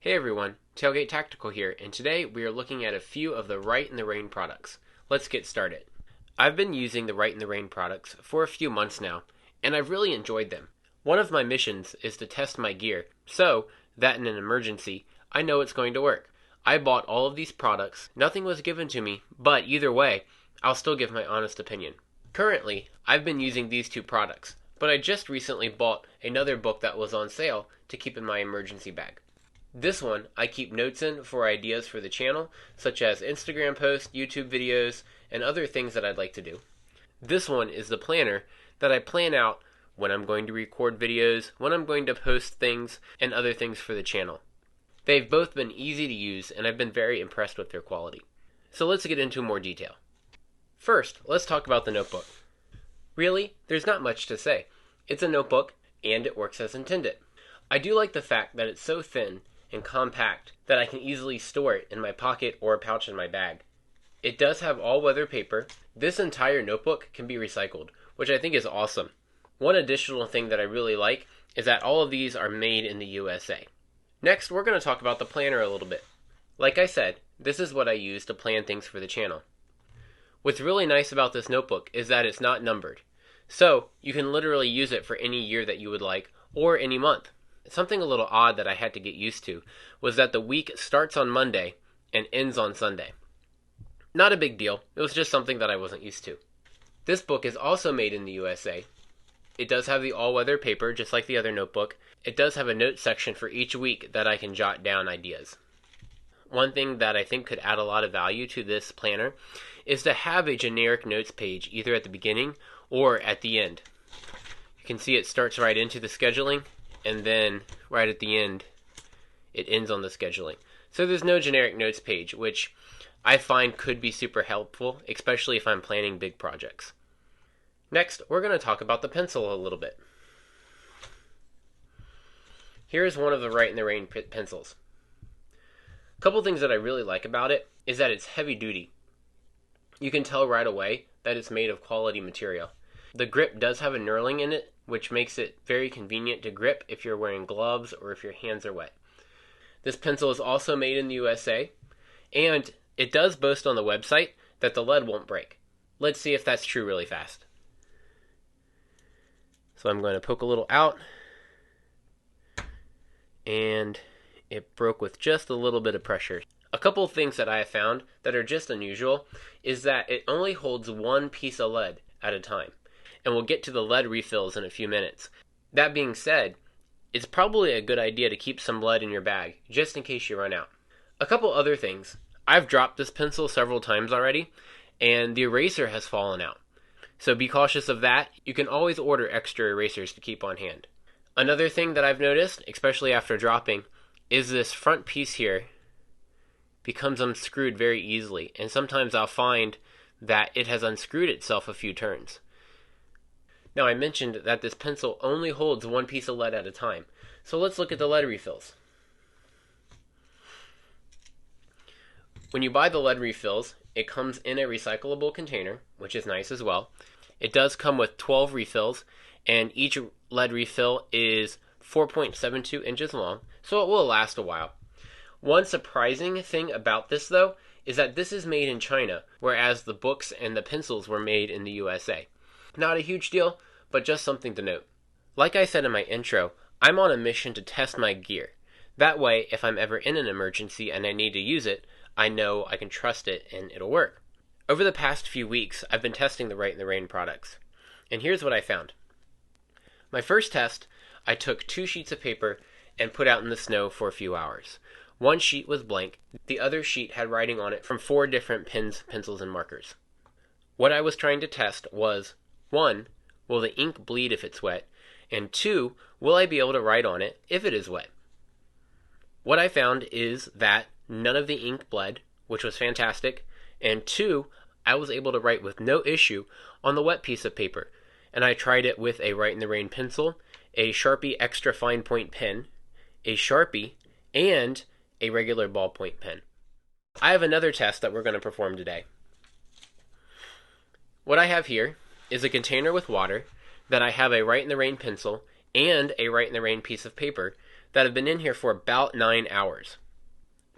Hey everyone, Tailgate Tactical here, and today we are looking at a few of the Rite in the Rain products. Let's get started. I've been using the Rite in the Rain products for a few months now, and I've really enjoyed them. One of my missions is to test my gear, so that in an emergency, I know it's going to work. I bought all of these products, nothing was given to me, but either way, I'll still give my honest opinion. Currently, I've been using these two products, but I just recently bought another book that was on sale to keep in my emergency bag. This one I keep notes in for ideas for the channel, such as Instagram posts, YouTube videos, and other things that I'd like to do. This one is the planner that I plan out when I'm going to record videos, when I'm going to post things, and other things for the channel. They've both been easy to use, and I've been very impressed with their quality. So let's get into more detail. First, let's talk about the notebook. Really, there's not much to say. It's a notebook, and it works as intended. I do like the fact that it's so thin and compact that I can easily store it in my pocket or pouch in my bag. It does have all-weather paper. This entire notebook can be recycled, which I think is awesome. One additional thing that I really like is that all of these are made in the USA. Next, we're going to talk about the planner a little bit. Like I said, this is what I use to plan things for the channel. What's really nice about this notebook is that it's not numbered. So, you can literally use it for any year that you would like, or any month. Something a little odd that I had to get used to was that the week starts on Monday and ends on Sunday. Not a big deal, it was just something that I wasn't used to. This book is also made in the USA. It does have the all-weather paper, just like the other notebook. It does have a note section for each week that I can jot down ideas. One thing that I think could add a lot of value to this planner is to have a generic notes page either at the beginning or at the end. You can see it starts right into the scheduling, and then right at the end, it ends on the scheduling. So there's no generic notes page, which I find could be super helpful, especially if I'm planning big projects. Next, we're going to talk about the pencil a little bit. Here's one of the Rite in the Rain pencils. A couple things that I really like about it is that it's heavy duty. You can tell right away that it's made of quality material. The grip does have a knurling in it, which makes it very convenient to grip if you're wearing gloves or if your hands are wet. This pencil is also made in the USA, and it does boast on the website that the lead won't break. Let's see if that's true really fast. So I'm going to poke a little out, and it broke with just a little bit of pressure. A couple of things that I have found that are just unusual is that it only holds one piece of lead at a time. And we'll get to the lead refills in a few minutes. That being said, it's probably a good idea to keep some lead in your bag, just in case you run out. A couple other things. I've dropped this pencil several times already, and the eraser has fallen out. So be cautious of that. You can always order extra erasers to keep on hand. Another thing that I've noticed, especially after dropping, is this front piece here becomes unscrewed very easily, and sometimes I'll find that it has unscrewed itself a few turns. Now, I mentioned that this pencil only holds one piece of lead at a time. So let's look at the lead refills. When you buy the lead refills, it comes in a recyclable container, which is nice as well. It does come with 12 refills, and each lead refill is 4.72 inches long, so it will last a while. One surprising thing about this, though, is that this is made in China, whereas the books and the pencils were made in the USA. Not a huge deal, but just something to note. Like I said in my intro, I'm on a mission to test my gear. That way, if I'm ever in an emergency and I need to use it, I know I can trust it and it'll work. Over the past few weeks, I've been testing the Rite in the Rain products. And here's what I found. My first test, I took 2 sheets of paper and put out in the snow for a few hours. One sheet was blank, the other sheet had writing on it from 4 different pens, pencils, and markers. What I was trying to test was, 1, will the ink bleed if it's wet? And 2, will I be able to write on it if it is wet? What I found is that none of the ink bled, which was fantastic, and 2, I was able to write with no issue on the wet piece of paper. And I tried it with a Rite in the Rain pencil, a Sharpie extra fine point pen, a Sharpie, and a regular ballpoint pen. I have another test that we're going to perform today. What I have here is a container with water that I have a Rite in the Rain pencil and a Rite in the Rain piece of paper that have been in here for about 9 hours.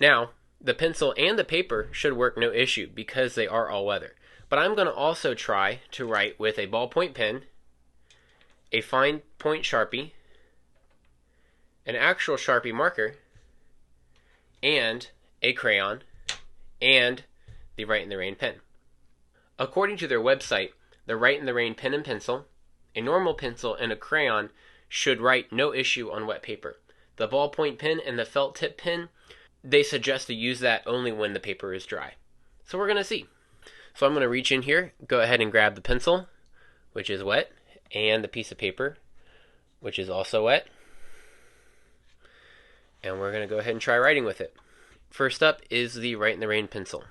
Now, the pencil and the paper should work no issue because they are all weather. But I'm going to also try to write with a ballpoint pen, a fine point Sharpie, an actual Sharpie marker, and a crayon, and the Rite in the Rain pen. According to their website, the Rite in the Rain pen and pencil, a normal pencil, and a crayon should write no issue on wet paper. The ballpoint pen and the felt tip pen, they suggest to use that only when the paper is dry. So we're going to see. So I'm going to reach in here, go ahead and grab the pencil, which is wet, and the piece of paper, which is also wet. And we're going to go ahead and try writing with it. First up is the Rite in the Rain pencil.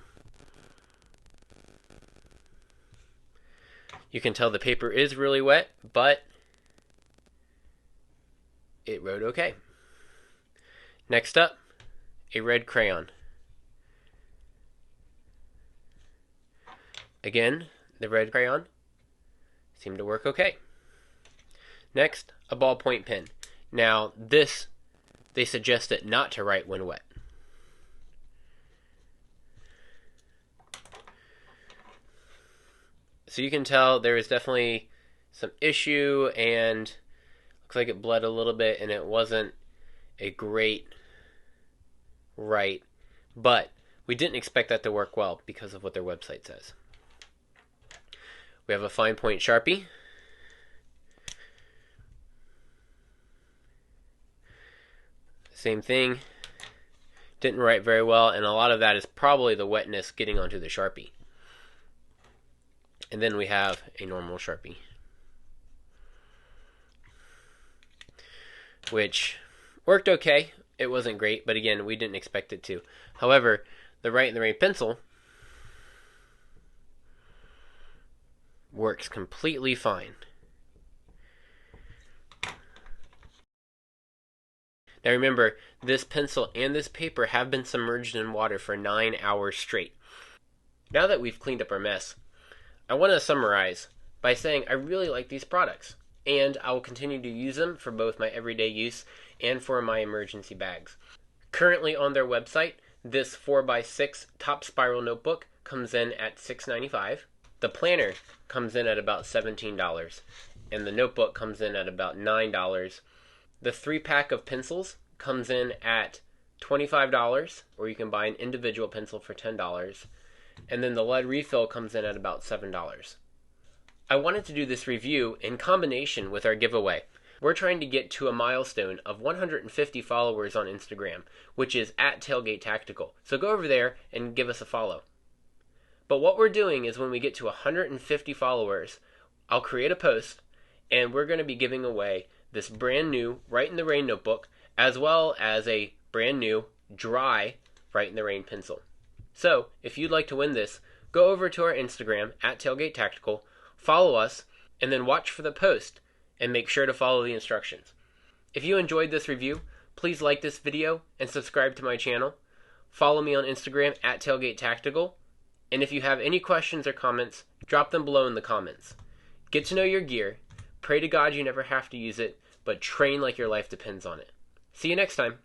You can tell the paper is really wet, but it wrote okay. Next up, a red crayon. Again, the red crayon seemed to work okay. Next, a ballpoint pen. Now, this, they suggest it not to write when wet. So you can tell there is definitely some issue, and looks like it bled a little bit, and it wasn't a great write, but we didn't expect that to work well because of what their website says. We have a fine point Sharpie. Same thing. Didn't write very well, and a lot of that is probably the wetness getting onto the Sharpie. And then we have a normal Sharpie, which worked okay. It wasn't great, but again, we didn't expect it to. However, the Rite in the Rain pencil works completely fine. Now remember, this pencil and this paper have been submerged in water for 9 hours straight. Now that we've cleaned up our mess, I want to summarize by saying I really like these products, and I will continue to use them for both my everyday use and for my emergency bags. Currently on their website, this 4x6 top spiral notebook comes in at $6.95. The planner comes in at about $17, and the notebook comes in at about $9. The 3-pack of pencils comes in at $25, or you can buy an individual pencil for $10. And then the lead refill comes in at about $7. I wanted to do this review in combination with our giveaway. We're trying to get to a milestone of 150 followers on Instagram, which is at tailgatetactical. So go over there and give us a follow. But what we're doing is when we get to 150 followers, I'll create a post, and we're going to be giving away this brand new Rite in the Rain notebook, as well as a brand new dry Rite in the Rain pencil. So, if you'd like to win this, go over to our Instagram, at tailgatetactical, follow us, and then watch for the post, and make sure to follow the instructions. If you enjoyed this review, please like this video and subscribe to my channel. Follow me on Instagram, at tailgatetactical, and if you have any questions or comments, drop them below in the comments. Get to know your gear, pray to God you never have to use it, but train like your life depends on it. See you next time.